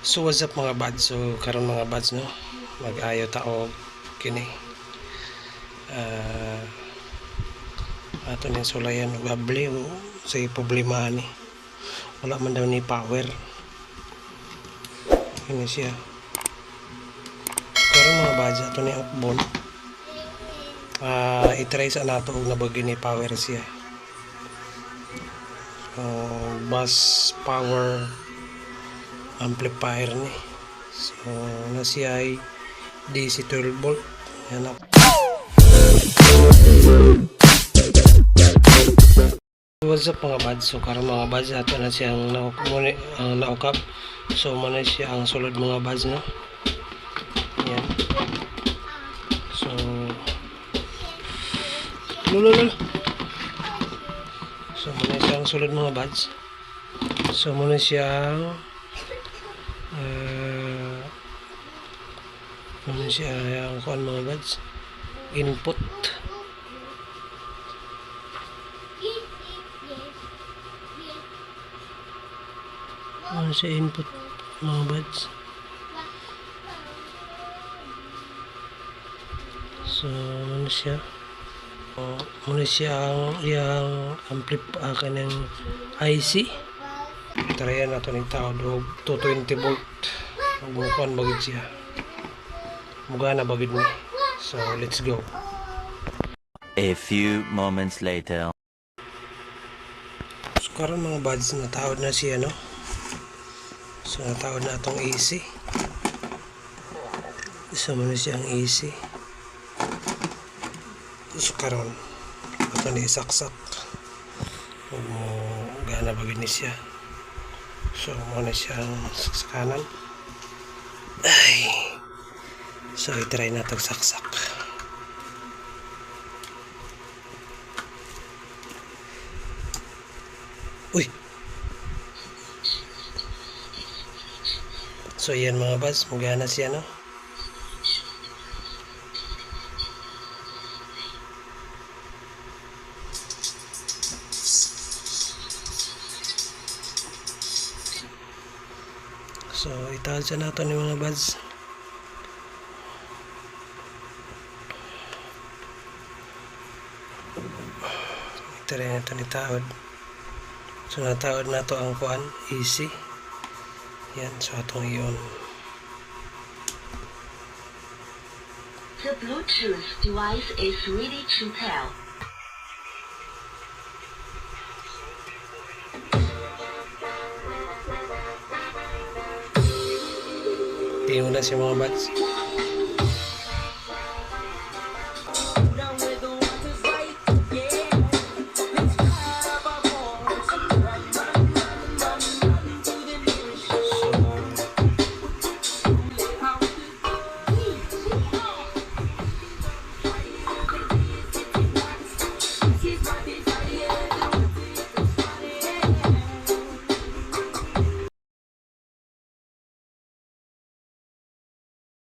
So what's up mga buds? So karon mga buds no, mag-ayo ta og kini ato ni sulayan og abli sa problema ni wala man daw ni power. Ini siya karon mga buds ato ni upbon i-try sa nato og nabagi ni power siya. Bus power amplifier ni. So na siya ay DC 12 volt. Yan ako. What's up mga buds? So karon mga buds ato na siyang naukap. So muna siya ang sulod mga buds no. Yan. So lululul. So muna siya ang sulod mga buds. So muna siya ano siya ang kuan mga buds, input. Ano siya input mga buds. So ano siya muna siya ang kanang IC. Tarayan nato ng tao do 220 volt bukuan bagid siya muga na bagid ni. So let's go. A few moments later. So karon mga buds natawad na siya no. So natawad na atong AC. Isa man siya ang AC. So karon ato ni saksak gana bagid ni siya. So muna siyang saksakanan. Ay. So i-try na tagsaksak. Uy. So yan mga buds, magana siya no. So itawad siya nato ni mga buds. Try na ito ni tawad. So natawad na to ang kuan easy. Yan, so atong iyon. The Bluetooth device is ready to pair. Tingnan na siya mga buds.